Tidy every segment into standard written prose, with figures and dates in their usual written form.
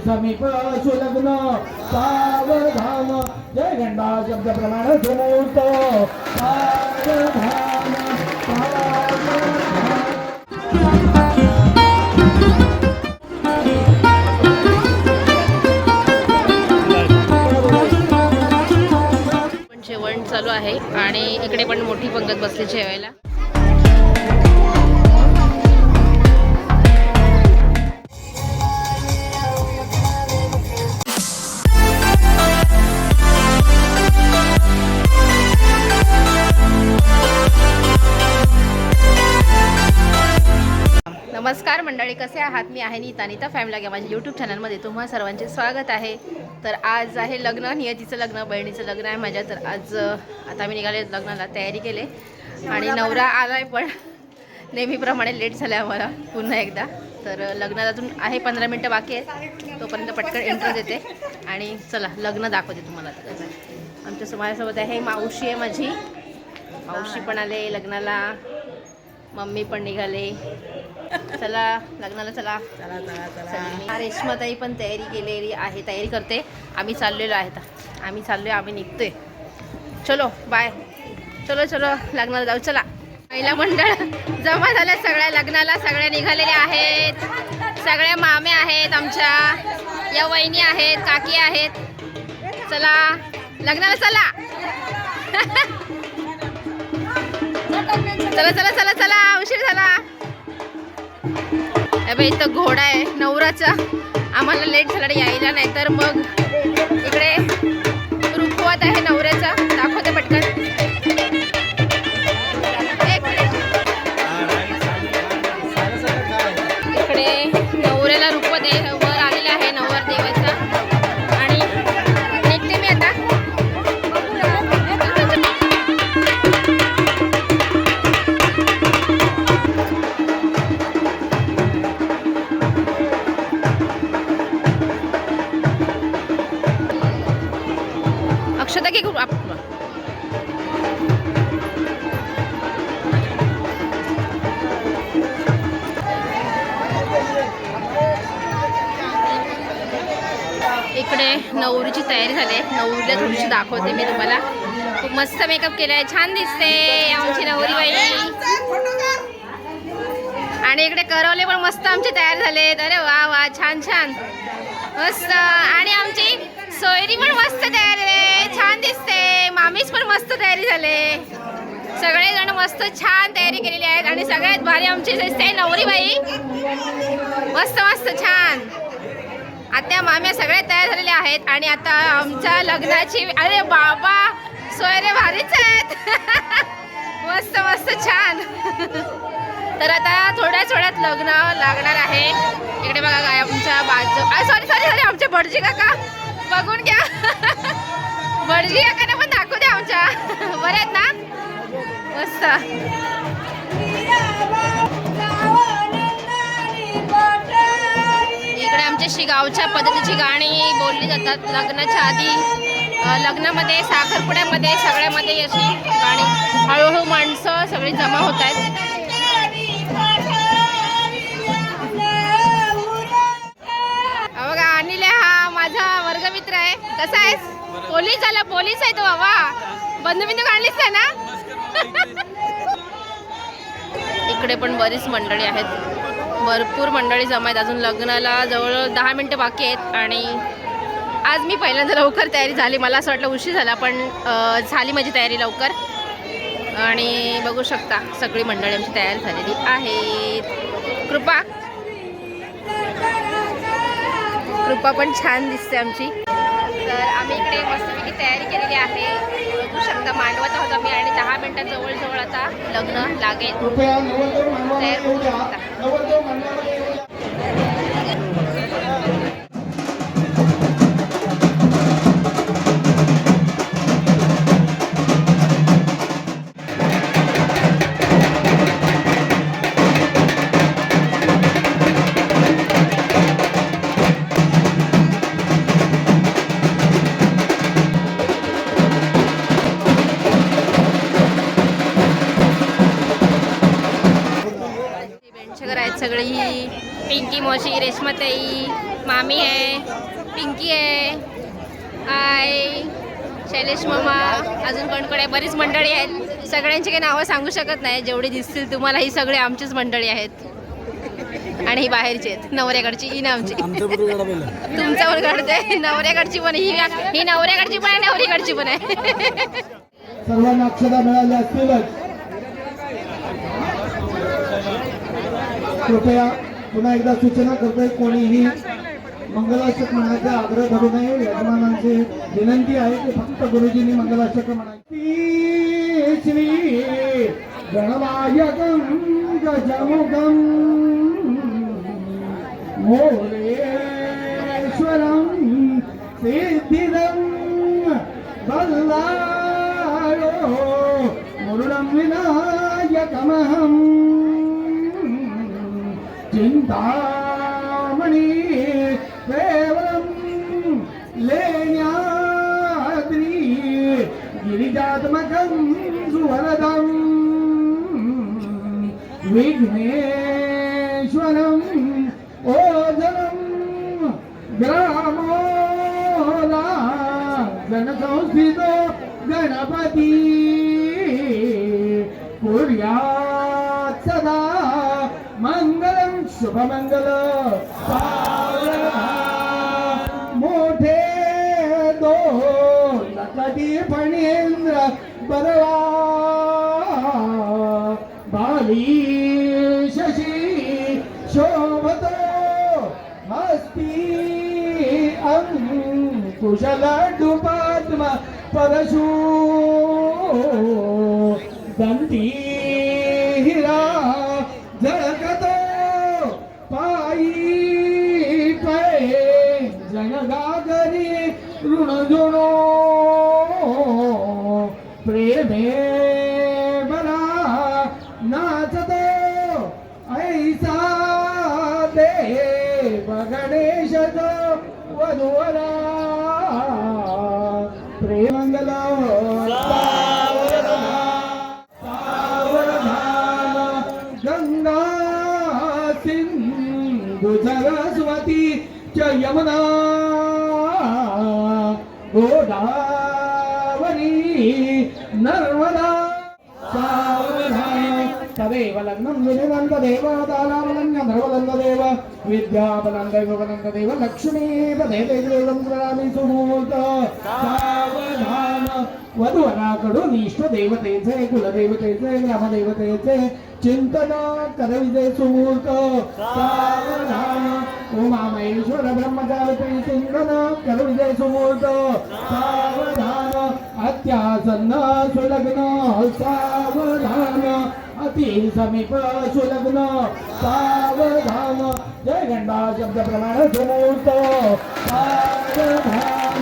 समीप सुलग्न सावधान जय घंटा शब्द प्रमाण सुमूर्त सावधान जेवण चालू आहे आणि इकडे पण मोठी पंगत बसली जेवायला. नमस्कार मंडळी, कसे आहात? मी आहे नीता फॅमिली या माझ्या यूट्यूब चॅनलमध्ये तुम्हा सर्वांचे स्वागत आहे. तर आज आहे लग्न, नियतीचं लग्न, बहिणीचं लग्न आहे माझ्या. तर आज आता आम्ही निघाले लग्नाला, तयारी केले आणि नवरा आलाय पण नेहमीप्रमाणे लेट झालं आम्हाला पुन्हा एकदा. तर लग्नाला अजून आहे 15 मिनटं बाकी आहेत, तोपर्यंत पटकन एंट्री देते आणि चला लग्न दाखवते तुम्हाला. आता आमच्या माझ्यासोबत आहे मावशी आहे माझी, मावशी पण आले लग्नाला, मम्मी पण निघाले. चला लग्नाला चला. रेश्माताई पण तयारी केलेली आहे, तयारी करते. आम्ही चाललेलो आहे, आम्ही चाललोय, आम्ही निघतोय. चलो बाय, चलो चलो लग्नाला जाऊ. चला महिला मंडळ जमा झाल्या सगळ्या लग्नाला, सगळ्या निघालेल्या आहेत, सगळ्या मामे आहेत आमच्या, या वहिनी आहेत, काकी आहेत. चला लग्नाला चला. चला चला चला चला, उशीर झाला. अबे इथं घोडा आहे नवराचा, आम्हाला लेट झाला यायला, नाही तर मग इकडे रुखवत आहे नवऱ्याचा, दाखवते पटकन. इकडे नवऱ्याला रुखवत आहे, वर आलेला आहे नवर देवाचा आणि निघते मी आता. अक्षता की करू आपण. इकडे नवरीची तयारी झाली आहे, नवरीला थोडीशी दाखवते मी तुम्हाला. खूप मस्त मेकअप केलाय, छान दिसते आमची नवरी बाई. आणि इकडे करवले पण मस्त आमचे तयार झालेत. अरे वा वा, छान छान मस्त. आणि आमची सोयरी पण मस्त तयार आहे, छान दिसते. मामीच पण मस्त तयारी झाले, सगळेजण मस्त छान तयारी केलेली आहेत. आणि सगळ्यात भारी आमची दिसते नवरी बाई, मस्त मस्त छान. आत्या माम्या सगळ्या तयार झालेल्या आहेत आणि आता आमच्या लग्नाची. अरे बाबा सोयरे भारीच आहेत. मस्त मस्त छान. तर आता थोड्याच वेळात लग्न लागणार आहे. इकडे बघा काय आमच्या बाजू, सॉरी सॉरी सॉरी, आमचे भटजी काका बघून घ्या. भटजी काकाने पण दाखवू द्या आमच्या, बरे आहेत ना मस्त. इकडे आमच्याशी गावच्या पद्धतीची गाणी बोलली जातात लग्नाच्या आधी. लग्नामध्ये साखरपुड्यामध्ये सगळ्यामध्ये अशी गाणी, हळूहळू माणसं सगळी जमा होत आहेत. बघा अनिल हा माझा वर्गमित्र आहे. कसा आहेस? पोलीस झाला, पोलीस आहे तो बाबा. बंधू बिंदू काढलीस आहे ना. इकडे पण बरीच मंडळी आहेत, भरपूर मंडळी जमा आहेत. अजून लग्नाला जवळ 10 मिनटं बाकी आहेत. आणि आज मी पहिल्यांदा लवकर तयारी झाली, मला असं वाटलं उशीर झाला पण झाली माझी तयारी लवकर. आणि बघू शकता सगळी मंडळी आमची तयार झालेली आहेत. कृपा पण छान दिसते आमची. तर आम्ही इकडे मस्तपैकी तयारी केलेली आहे, बघू शकता. मांडवत आहोत आम्ही आणि 10 मिनटात जवळ आता लग्न लागेल. तयार होऊ शकता. सगळी पिंकी मावशी, रेश्माताई, मामी आहे, पिंकी आहे, आई, शैलेश मामा, अजून कोणकोण आहे, बरीच मंडळी आहेत. सगळ्यांची काही नावं सांगू शकत नाही, जेवढी दिसतील तुम्हाला ही सगळी आमचीच मंडळी आहेत. आणि ही बाहेरची आहेत, नवऱ्याकडची, ही नामची. तुमचा पण काढते, नवऱ्याकडची पण, ही नवऱ्याकडची पण आहे, नवरीकडची पण आहे. सर्वांना अक्षता मिळाल्या असतीलच. कृपया पुन्हा एकदा सूचना करतोय, कोणीही मंगलाष्टक म्हणायचा आग्रह धरू नये. यजमानांची विनंती आहे की फक्त गुरुजींनी मंगलाष्टक म्हणायची. श्री गणनायकं गजमुखं मोरेश्वरं सिद्धिदं बल्लाळो मुरुडं विनायकमहं चिंतामणि केवलं लेण्याद्रि गिरिजात्मकं सुवरदं विघ्नेश्वरं ओजनं ग्रामोला जनसंस्थितो गणपती कुर्यात् सदा मंगलम शुभमंगल. मोठे दो लकटी फणींद्र बरवा बाली शशी शोभतो हस्ती कुशल पद्म परशु दंती हिरा झळकतो पायी पै जनगागरी ऋणजुणो प्रेमे बरा नाचतो ऐसा देव गणेश वधुवरा प्रेमंगल गंगा सिंधु सरस्वती च यमुना गोदावरी नर्मदा सावधान तदेव लग्नं विनिवन्तदेव दानावलन्यधर्मदन्ददेव विद्याबलन्ददैवबलन्ददेव लक्ष्मीपदे देवं प्रणामी सुमूर्त सावधान वधूवराकडून इष्ट देवतेचे कुलदेवतेचे ग्रामदेवतेचे चिंतन करविजे सुमूर्त सावधान उमामहेश्वर ब्रह्मचारी चिंतन करविजे सुमूर्त सावधान अत्यासन्न सुलग्न सावधान अति समीप सुलग्न सावधान जय घंटा शब्द प्रमाण सुमूर्त सावधान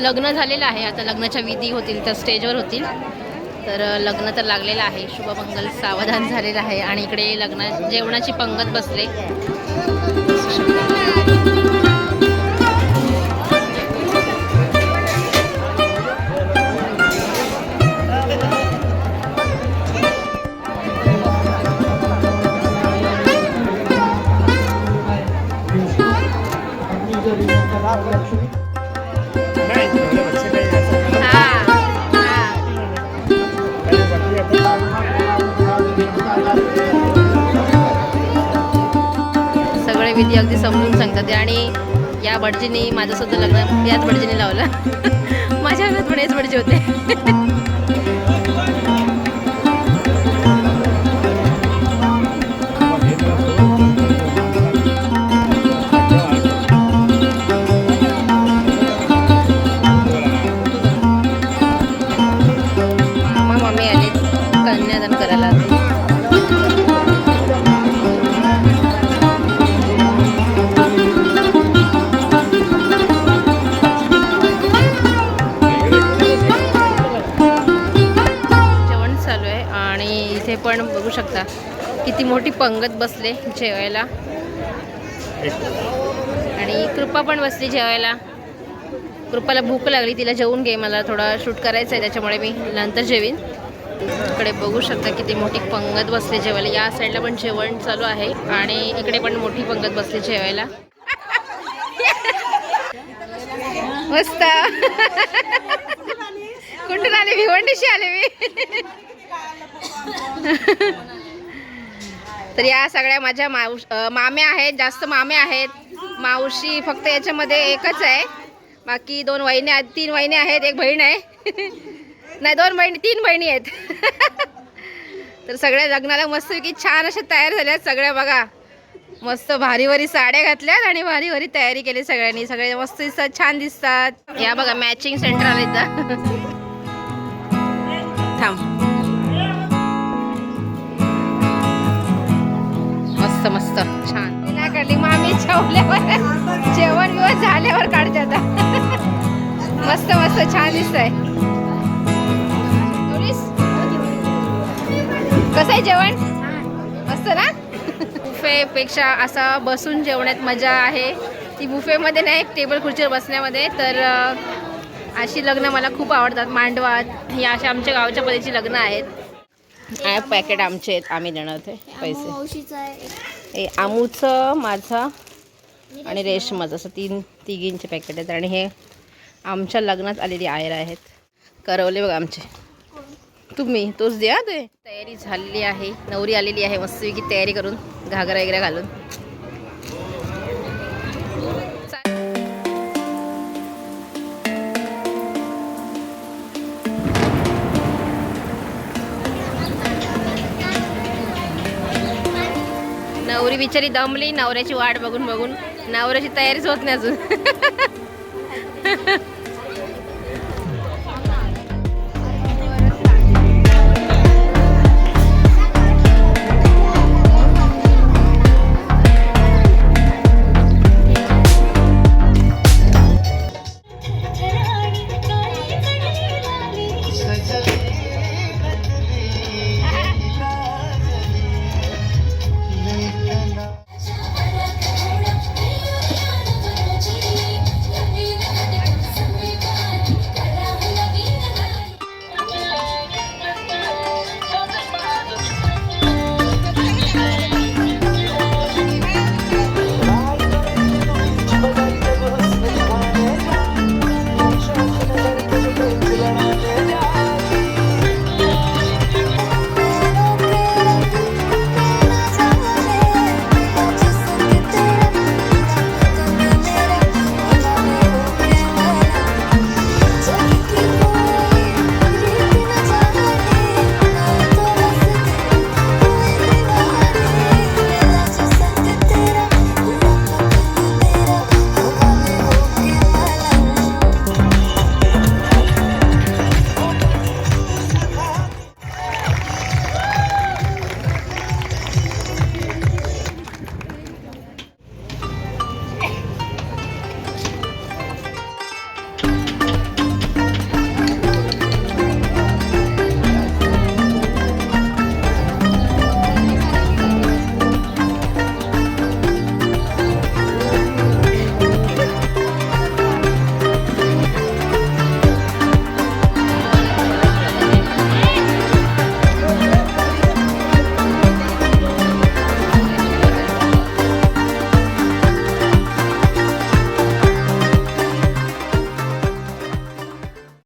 लग्न झालेलं आहे. आता लग्नाच्या विधी होतील त्या स्टेजवर होतील. तर लग्न तर लागलेलं आहे. शुभमंगल सावधान झालेलं आहे आणि इकडे जेवणाची पंगत बसले. लग्नविधी अगदी समजून सांगतात. आणि या भटजींनी माझंसुद्धा लग्न याच भटजींनी लावलं. माझ्या लग्नात पण हेच भटजी होते. मामा मम्मी आले कन्यादान करायला. जेवण चालू आहे आणि इथे पण बघू शकता किती मोठी पंगत बसले जेवायला. आणि कृपा पण बसली जेवायला. कृपाला भूक लागली, तिला जेवून घे, मला थोडा शूट करायचं आहे त्याच्यामुळे मी नंतर जेवीन. इकडे बघू शकता किती मोठी पंगत बसली जेवायला. या साईडला पण जेवण चालू आहे आणि इकडे पण मोठी पंगत बसली जेवायला. मस्त. कुठून आले? भिवंडीशी आले मी. तर या सगळ्या माझ्या माम्या आहेत, जास्त माम्या आहेत. मावशी फक्त याच्यामध्ये एकच आहे, बाकी 2 वहिनी आहेत, 3 वहिनी आहेत, 1 बहीण आहे. नाही 2 बहिणी, 3 बहिणी आहेत. तर सगळ्या लग्नाला मस्तपैकी छान अशा तयार झाल्यात सगळ्या. बघा मस्त भारी भारी साड्या घातल्यात आणि भारी भारी तयारी केली सगळ्यांनी. सगळे मस्त दिसतात, छान दिसतात. या बघा मॅचिंग सेंटर आले इथं. थांब. मस्त मस्त छान नाही काढली मामी. जेवल्यावर जेवण बिवण झाल्यावर काढते आता. मस्त मस्त छान दिसतंय. कसं आहे जेवण? मस्त ना. बुफेपेक्षा असा बसून जेवण्यात मजा आहे. ती बुफेमध्ये नाही, टेबल खुर्चीवर बसण्यामध्ये. तर अशी लग्न मला खूप आवडतात. मांडवात ही अशा आमच्या गावच्या पद्धतीची लग्न आहेत. पॅकेट आमचे आहेत, आम्ही देणार ते पैसे. हे आमूचं, माझा आणि रेशमाचं असं तिघींचे पॅकेट आहेत. आणि हे आमच्या लग्नात आलेली आयर आहेत. करवले बघा आमचे. तुम्ही तोच द्या. ते तयारी झालेली आहे, नवरी आलेली आहे मस्तपैकी तयारी करून, घागरा वगैरे घालून. नवरी बिचारी दमली नवऱ्याची वाट बघून बघून. नवऱ्याची तयारीच होत नाही अजून.